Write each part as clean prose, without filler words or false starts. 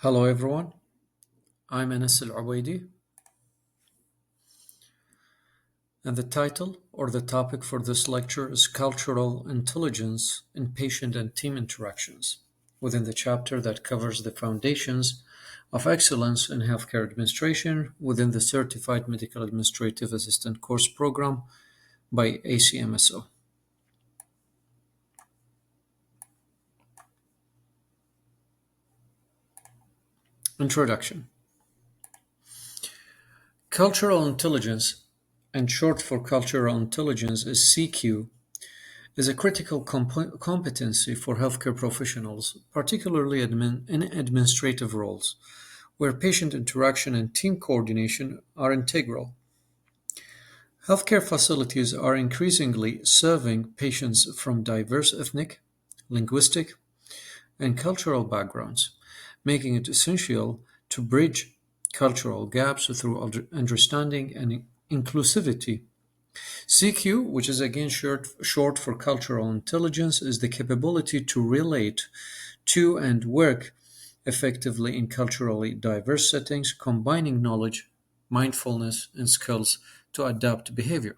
Hello everyone, I'm Anas Al-Ubaidi, and the title or the topic for this lecture is Cultural Intelligence in Patient and Team Interactions, within the chapter that covers the foundations of excellence in healthcare administration within the Certified Medical Administrative Assistant course program by ACMSO. Introduction. Cultural intelligence, and short for cultural intelligence is CQ, is a critical competency for healthcare professionals, particularly in administrative roles, where patient interaction and team coordination are integral. Healthcare facilities are increasingly serving patients from diverse ethnic, linguistic, and cultural backgrounds, making it essential to bridge cultural gaps through understanding and inclusivity. CQ, which is again short for cultural intelligence, is the capability to relate to and work effectively in culturally diverse settings, combining knowledge, mindfulness, and skills to adapt behavior.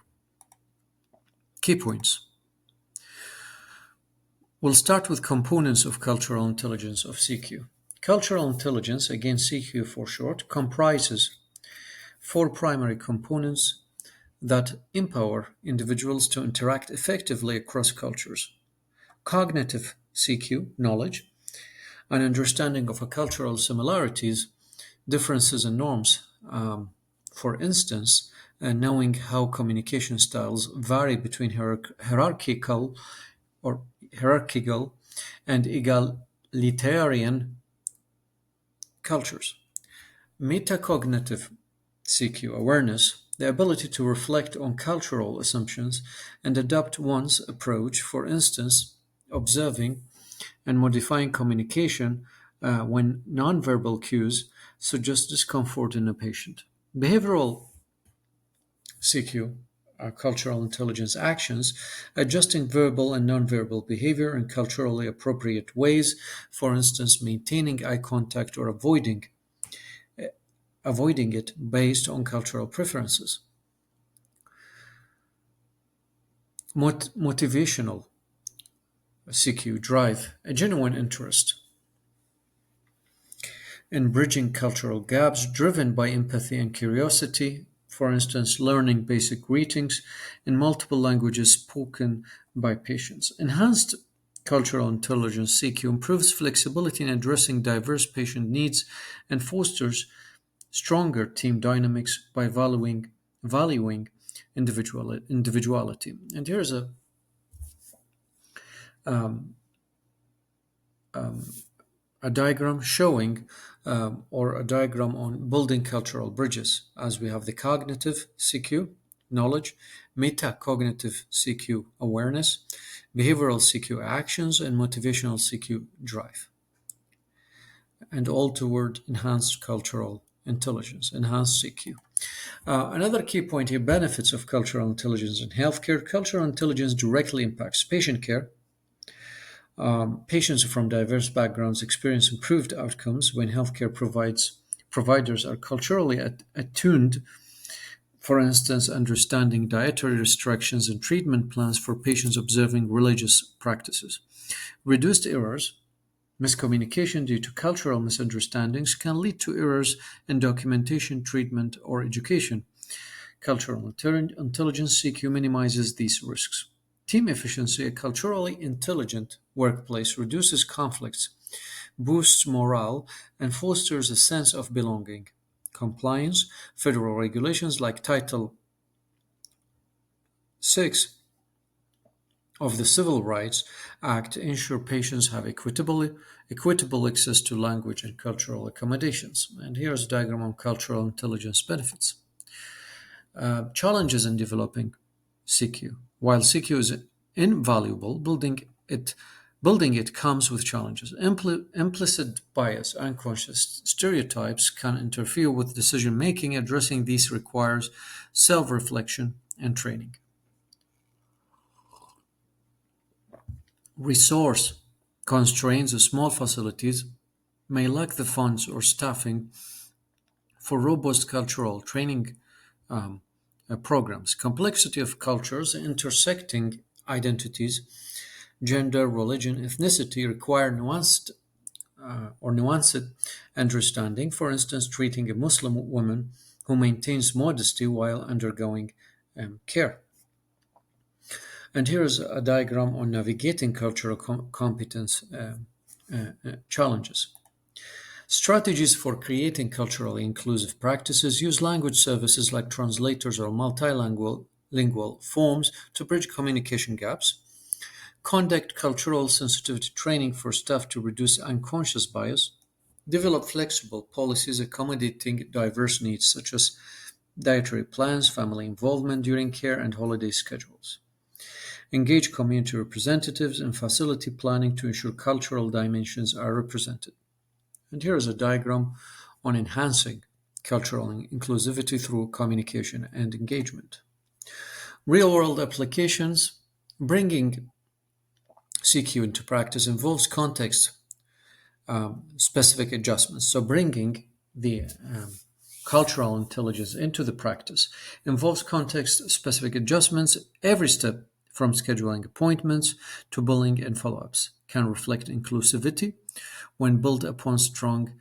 Key points. We'll start with components of cultural intelligence of CQ. Cultural intelligence, again CQ for short, comprises four primary components that empower individuals to interact effectively across cultures. Cognitive CQ, knowledge, an understanding of cultural similarities, differences, and norms. For instance, knowing how communication styles vary between hierarchical and egalitarian cultures. Metacognitive CQ, awareness, the ability to reflect on cultural assumptions and adapt one's approach, for instance, observing and modifying communication when nonverbal cues suggest discomfort in a patient. Behavioral CQ, cultural intelligence actions, adjusting verbal and nonverbal behavior in culturally appropriate ways, for instance, maintaining eye contact or avoiding it based on cultural preferences. Motivational CQ, drive, a genuine interest in bridging cultural gaps driven by empathy and curiosity, for instance, learning basic greetings in multiple languages spoken by patients. Enhanced cultural intelligence CQ improves flexibility in addressing diverse patient needs and fosters stronger team dynamics by valuing individuality. And here's um, a diagram showing or a diagram on building cultural bridges, as we have the cognitive CQ, knowledge, metacognitive CQ, awareness, behavioral CQ, actions, and motivational CQ, drive, and all toward enhanced cultural intelligence, enhanced CQ. Another key point here, benefits of cultural intelligence in healthcare. Cultural intelligence directly impacts patient care. Patients from diverse backgrounds experience improved outcomes when healthcare providers are culturally attuned, for instance, understanding dietary restrictions and treatment plans for patients observing religious practices. Reduced errors, miscommunication due to cultural misunderstandings can lead to errors in documentation, treatment, or education. Cultural intelligence CQ minimizes these risks. Team efficiency, a culturally intelligent workplace reduces conflicts, boosts morale, and fosters a sense of belonging. Compliance, federal regulations like Title VI of the Civil Rights Act ensure patients have equitable access to language and cultural accommodations. And here's a diagram on cultural intelligence benefits. Challenges in developing CQ. While CQ is invaluable, building it comes with challenges. Implicit bias, unconscious stereotypes can interfere with decision making. Addressing these requires self-reflection and training. Resource constraints of small facilities may lack the funds or staffing for robust cultural training um, programs. Complexity of cultures, intersecting identities, gender, religion, ethnicity require nuanced understanding. For instance, treating a Muslim woman who maintains modesty while undergoing care. And here is a diagram on navigating cultural competence challenges. Strategies for creating culturally inclusive practices use language services like translators or multilingual lingual forms to bridge communication gaps. Conduct cultural sensitivity training for staff to reduce unconscious bias. Develop flexible policies accommodating diverse needs such as dietary plans, family involvement during care, and holiday schedules. Engage community representatives in facility planning to ensure cultural dimensions are represented. And here is a diagram on enhancing cultural inclusivity through communication and engagement. Real world applications. Bringing CQ into practice involves context specific adjustments. So, bringing the cultural intelligence into the practice involves context specific adjustments. Every step from scheduling appointments to billing and follow ups can reflect inclusivity when built upon strong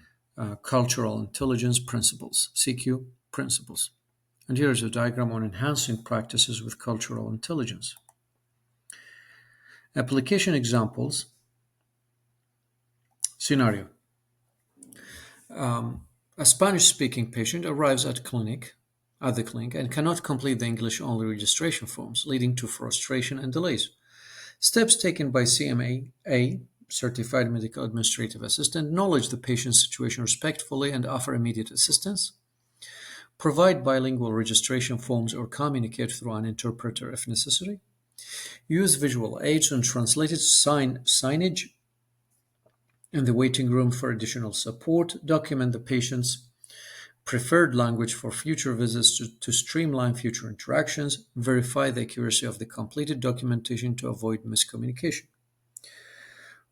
cultural intelligence principles, CQ principles. And here is a diagram on enhancing practices with cultural intelligence. Application examples. Scenario. A Spanish-speaking patient arrives at the clinic and cannot complete the English-only registration forms, leading to frustration and delays. Steps taken by CMAA, Certified Medical Administrative Assistant, acknowledge the patient's situation respectfully and offer immediate assistance. Provide bilingual registration forms or communicate through an interpreter if necessary. Use visual aids and translated signage in the waiting room for additional support. Document the patient's preferred language for future visits to streamline future interactions. Verify the accuracy of the completed documentation to avoid miscommunication.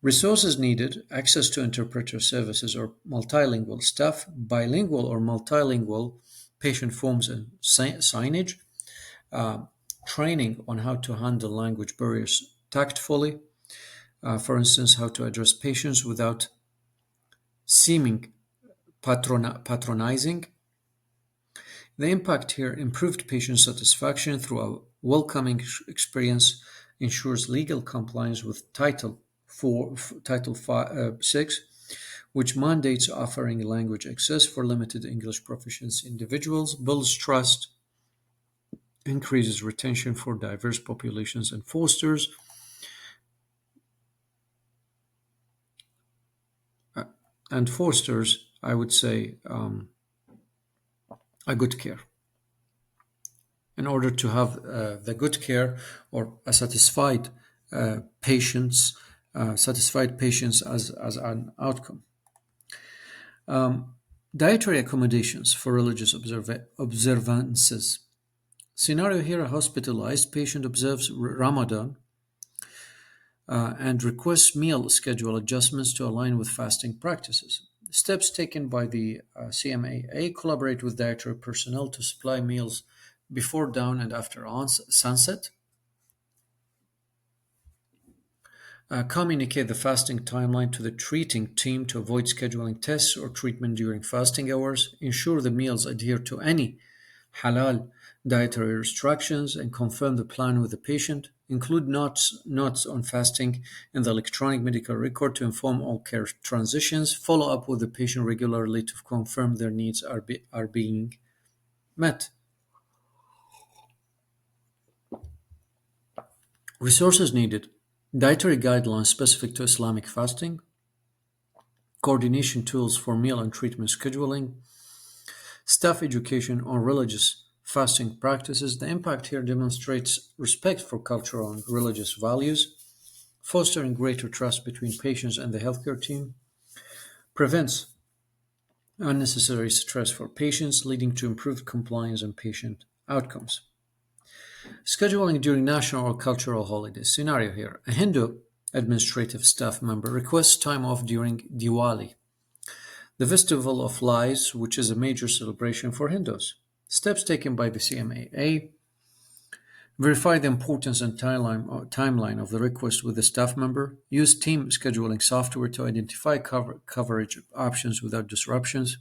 Resources needed: access to interpreter services or multilingual staff, bilingual or multilingual patient forms and signage, training on how to handle language barriers tactfully, for instance, how to address patients without seeming patronizing. The impact here: improved patient satisfaction through a welcoming experience, ensures legal compliance with Title 6, which mandates offering language access for limited English proficiency individuals, builds trust, increases retention for diverse populations, and fosters I would say, a good care. In order to have the good care or a satisfied patients as an outcome. Dietary accommodations for religious observances. Scenario here: a hospitalized patient observes Ramadan and requests meal schedule adjustments to align with fasting practices. Steps taken by the CMAA: collaborate with dietary personnel to supply meals before dawn and after sunset. Communicate the fasting timeline to the treating team to avoid scheduling tests or treatment during fasting hours. Ensure the meals adhere to any halal dietary restrictions and confirm the plan with the patient. Include notes on fasting in the electronic medical record to inform all care transitions. Follow up with the patient regularly to confirm their needs are being met. Resources needed: dietary guidelines specific to Islamic fasting, coordination tools for meal and treatment scheduling, staff education on religious fasting practices. The impact here demonstrates respect for cultural and religious values, fostering greater trust between patients and the healthcare team, prevents unnecessary stress for patients, leading to improved compliance and patient outcomes. Scheduling during national or cultural holidays. Scenario here: a Hindu administrative staff member requests time off during Diwali The Festival of Lights, which is a major celebration for Hindus. Steps taken by the CMAA: verify the importance and timeline of the request with the staff member. Use team scheduling software to identify coverage options without disruptions.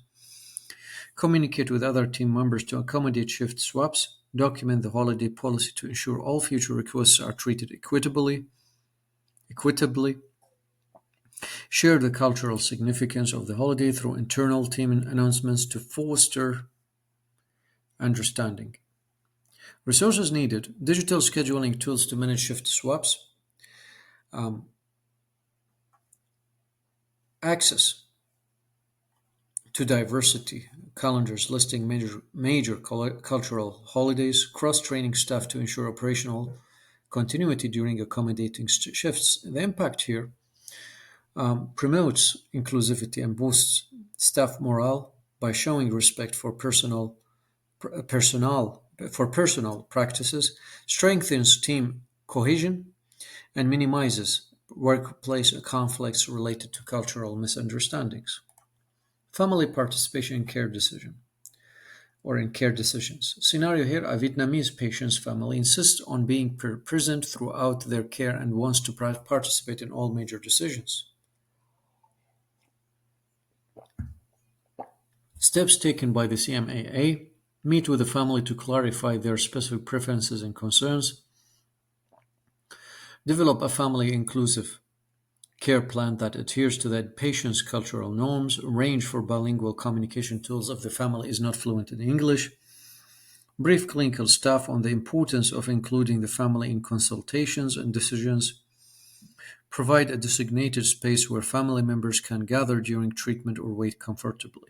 Communicate with other team members to accommodate shift swaps. Document the holiday policy to ensure all future requests are treated equitably. Share the cultural significance of the holiday through internal team announcements to foster understanding. Resources needed: digital scheduling tools to manage shift swaps, um, access to diversity calendars listing major cultural holidays, cross training staff to ensure operational continuity during accommodating shifts. The impact here promotes inclusivity and boosts staff morale by showing respect for personal practices, strengthens team cohesion, and minimizes workplace conflicts related to cultural misunderstandings. Family participation in care decision or in care decisions. Scenario here: a Vietnamese patient's family insists on being present throughout their care and wants to participate in all major decisions. Steps taken by the CMAA: meet with the family to clarify their specific preferences and concerns. Develop a family inclusive care plan that adheres to the patient's cultural norms. Arrange for bilingual communication tools if the family is not fluent in English. Brief clinical staff on the importance of including the family in consultations and decisions. Provide a designated space where family members can gather during treatment or wait comfortably.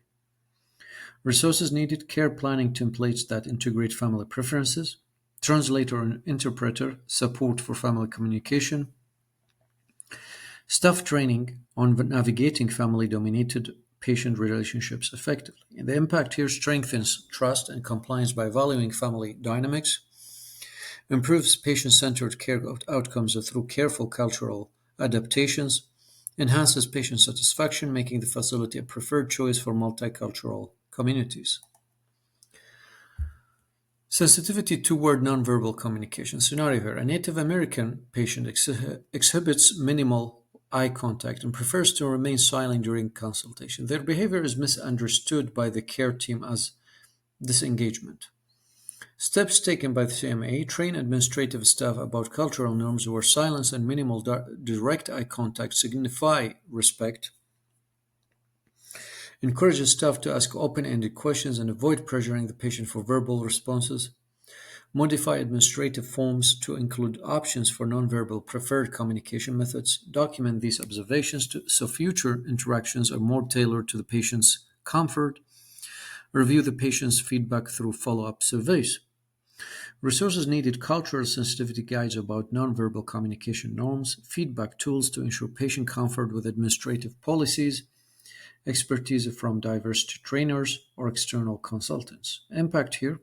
Resources needed: care planning templates that integrate family preferences, translator and interpreter, support for family communication, staff training on navigating family dominated patient relationships effectively. And the impact here strengthens trust and compliance by valuing family dynamics, improves patient centered care outcomes through careful cultural adaptations, enhances patient satisfaction, making the facility a preferred choice for multicultural communities. Sensitivity toward nonverbal communication. Scenario here: a Native American patient exhibits minimal eye contact and prefers to remain silent during consultation. Their behavior is misunderstood by the care team as disengagement. Steps taken by the CMA: train administrative staff about cultural norms where silence and minimal direct eye contact signify respect. Encourages staff to ask open-ended questions and avoid pressuring the patient for verbal responses. Modify administrative forms to include options for nonverbal preferred communication methods. Document these observations so future interactions are more tailored to the patient's comfort. Review the patient's feedback through follow-up surveys. Resources needed: cultural sensitivity guides about nonverbal communication norms, feedback tools to ensure patient comfort with administrative policies, expertise from diversity trainers or external consultants. Impact here: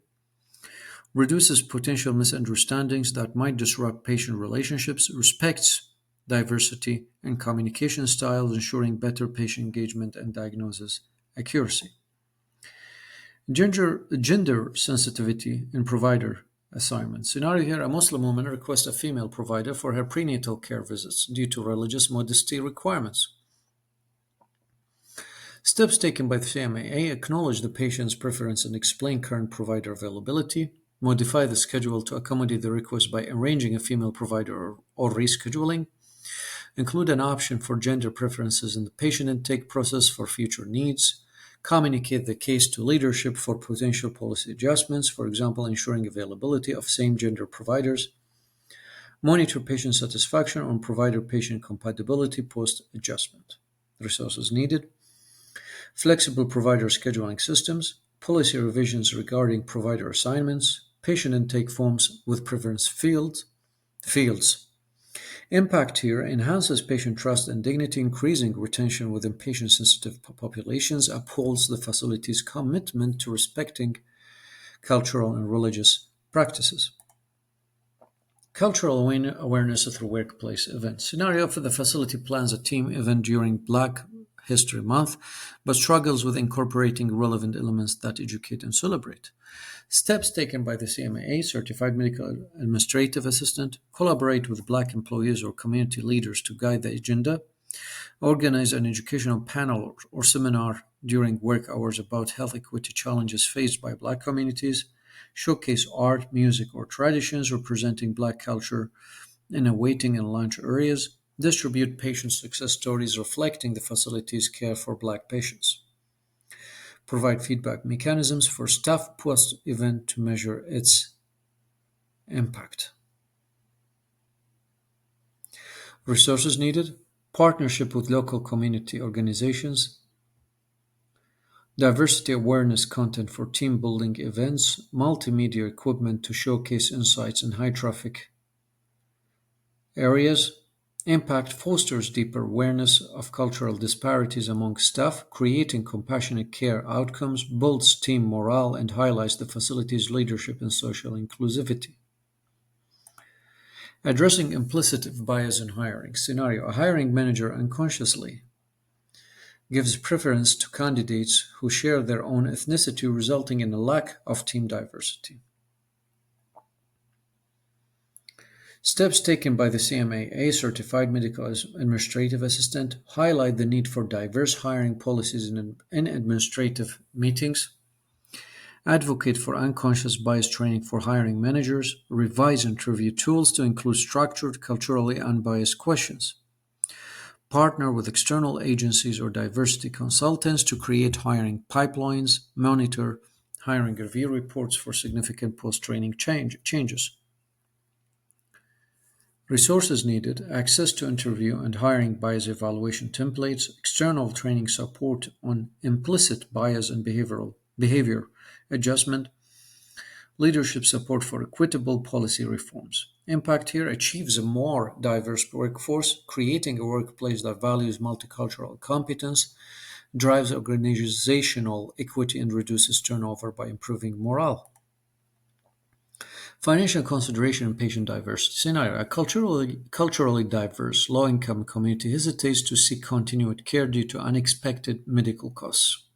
reduces potential misunderstandings that might disrupt patient relationships, respects diversity and communication styles, ensuring better patient engagement and diagnosis accuracy. Gender sensitivity in provider assignments. Scenario here: a Muslim woman requests a female provider for her prenatal care visits due to religious modesty requirements. Steps taken by the CMAA: acknowledge the patient's preference and explain current provider availability. Modify the schedule to accommodate the request by arranging a female provider or rescheduling. Include an option for gender preferences in the patient intake process for future needs. Communicate the case to leadership for potential policy adjustments, for example, ensuring availability of same gender providers. Monitor patient satisfaction on provider patient compatibility post adjustment. Resources needed: flexible provider scheduling systems, policy revisions regarding provider assignments, patient intake forms with preference fields. Impact here: enhances patient trust and dignity, increasing retention within patient-sensitive populations, upholds the facility's commitment to respecting cultural and religious practices. Cultural awareness through workplace events. Scenario: for the facility plans a team event during Black History Month, but struggles with incorporating relevant elements that educate and celebrate. Steps taken by the CMAA, Certified Medical Administrative Assistant, collaborate with Black employees or community leaders to guide the agenda, organize an educational panel or seminar during work hours about health equity challenges faced by Black communities, showcase art, music, or traditions representing Black culture in the waiting and lunch areas, distribute patient success stories reflecting the facility's care for Black patients, provide feedback mechanisms for staff post event to measure its impact. Resources needed: partnership with local community organizations, diversity awareness content for team building events, multimedia equipment to showcase insights in high traffic areas. Impact fosters deeper awareness of cultural disparities among staff, creating compassionate care outcomes, builds team morale, and highlights the facility's leadership in social inclusivity. Addressing implicit bias in hiring. Scenario: a hiring manager unconsciously gives preference to candidates who share their own ethnicity, resulting in a lack of team diversity. Steps taken by the CMAA, Certified Medical Administrative Assistant, highlight the need for diverse hiring policies in administrative meetings, advocate for unconscious bias training for hiring managers, revise interview tools to include structured, culturally unbiased questions, partner with external agencies or diversity consultants to create hiring pipelines, monitor hiring review reports for significant post-training changes. Resources needed: access to interview and hiring bias evaluation templates, external training support on implicit bias and behavior adjustment, leadership support for equitable policy reforms. Impact here: achieves a more diverse workforce, creating a workplace that values multicultural competence, drives organizational equity, and reduces turnover by improving morale. Financial consideration and patient diversity. Scenario: a culturally diverse, low income community hesitates to seek continued care due to unexpected medical costs.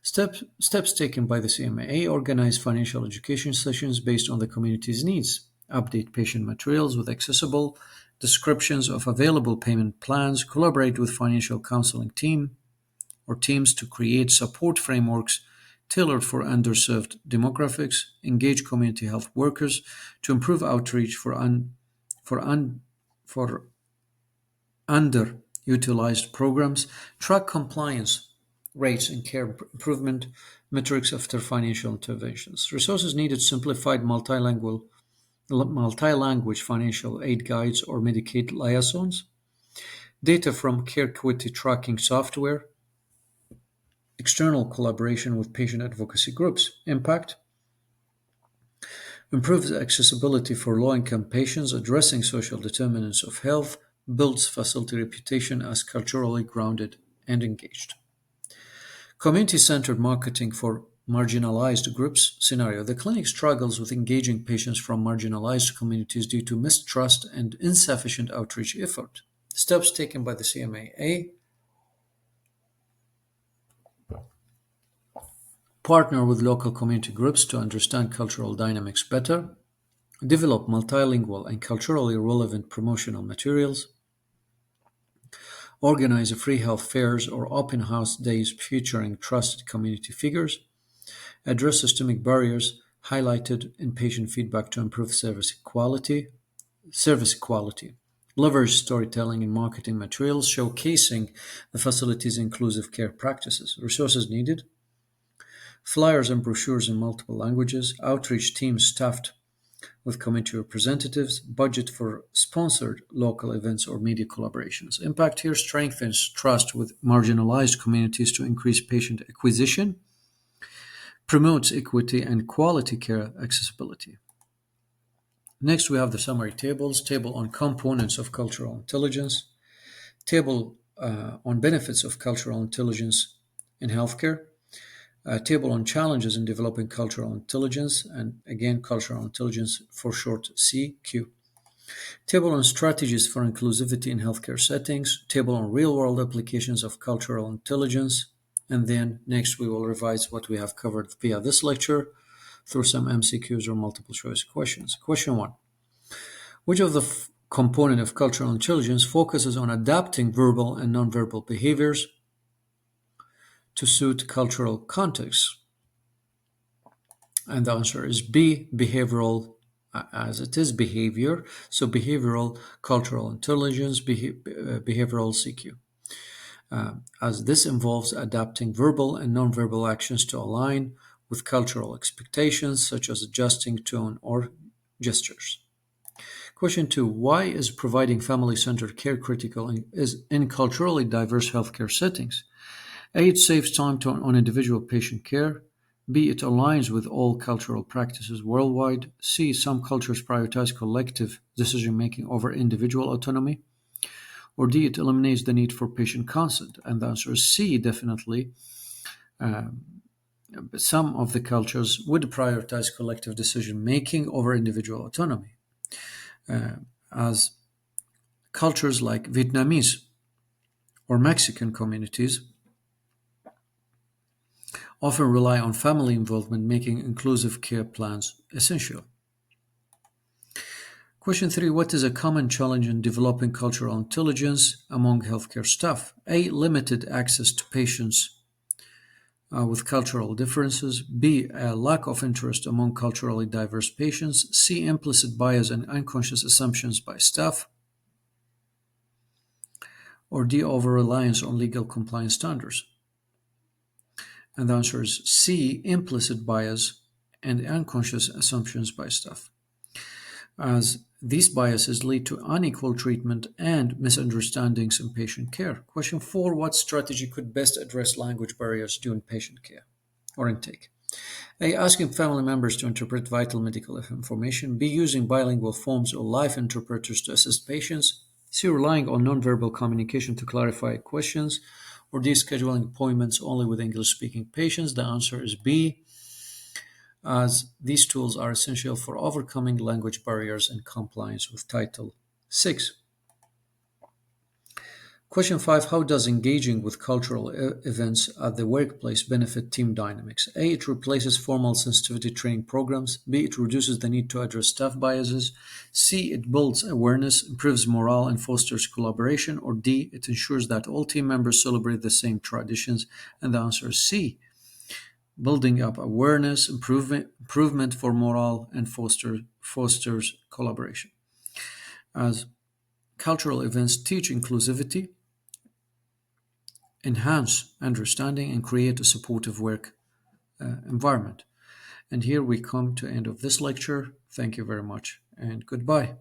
Steps taken by the CMAA: organize financial education sessions based on the community's needs, update patient materials with accessible descriptions of available payment plans, collaborate with financial counseling teams to create support frameworks tailored for underserved demographics, engage community health workers to improve outreach for underutilized programs, track compliance rates and care improvement metrics after financial interventions. Resources needed: simplified multi-language financial aid guides or Medicaid liaisons, data from care equity tracking software, external collaboration with patient advocacy groups. Impact: improves accessibility for low-income patients, addressing social determinants of health, builds facility reputation as culturally grounded and engaged. Community-centered marketing for marginalized groups. Scenario: the clinic struggles with engaging patients from marginalized communities due to mistrust and insufficient outreach effort. Steps taken by the CMAA: partner with local community groups to understand cultural dynamics better, develop multilingual and culturally relevant promotional materials, organize free health fairs or open house days featuring trusted community figures, address systemic barriers highlighted in patient feedback to improve service quality, leverage storytelling in marketing materials showcasing the facility's inclusive care practices. Resources needed: flyers and brochures in multiple languages, outreach teams staffed with community representatives, budget for sponsored local events or media collaborations. Impact here: strengthens trust with marginalized communities to increase patient acquisition, promotes equity and quality care accessibility. Next, we have the summary tables: table on components of cultural intelligence, table on benefits of cultural intelligence in healthcare, table on challenges in developing cultural intelligence, and again, cultural intelligence for short CQ. Table on strategies for inclusivity in healthcare settings, table on real-world applications of cultural intelligence, and then next we will revise what we have covered via this lecture through some MCQs or multiple choice questions. Question 1. Which of the component of cultural intelligence focuses on adapting verbal and nonverbal behaviors to suit cultural contexts? And the answer is B, behavioral, as it is behavior. So behavioral cultural intelligence, behavioral CQ. As this involves adapting verbal and nonverbal actions to align with cultural expectations, such as adjusting tone or gestures. Question 2. Why is providing family-centered care critical in culturally diverse healthcare settings? A, it saves time on individual patient care. B, it aligns with all cultural practices worldwide. C, some cultures prioritize collective decision-making over individual autonomy. Or D, it eliminates the need for patient consent. And the answer is C, definitely. Some of the cultures would prioritize collective decision-making over individual autonomy. As cultures like Vietnamese or Mexican communities often rely on family involvement, making inclusive care plans essential. Question 3. What is a common challenge in developing cultural intelligence among healthcare staff? A, limited access to patients with cultural differences. B, a lack of interest among culturally diverse patients. C, implicit bias and unconscious assumptions by staff. Or D, over-reliance on legal compliance standards. And the answer is C, implicit bias and unconscious assumptions by staff, as these biases lead to unequal treatment and misunderstandings in patient care. Question 4. What strategy could best address language barriers during patient care or intake? A, asking family members to interpret vital medical information. B, using bilingual forms or live interpreters to assist patients. C, relying on nonverbal communication to clarify questions. Or D, scheduling appointments only with English-speaking patients. The answer is B, as these tools are essential for overcoming language barriers and compliance with Title VI. Question 5. How does engaging with cultural events at the workplace benefit team dynamics? A, it replaces formal sensitivity training programs. B, it reduces the need to address staff biases. C, it builds awareness, improves morale, and fosters collaboration. Or D, it ensures that all team members celebrate the same traditions. And the answer is C, building up awareness, improvement for morale, and fosters collaboration. As cultural events teach inclusivity, enhance understanding, and create a supportive work environment. And here we come to the end of this lecture. Thank you very much and goodbye.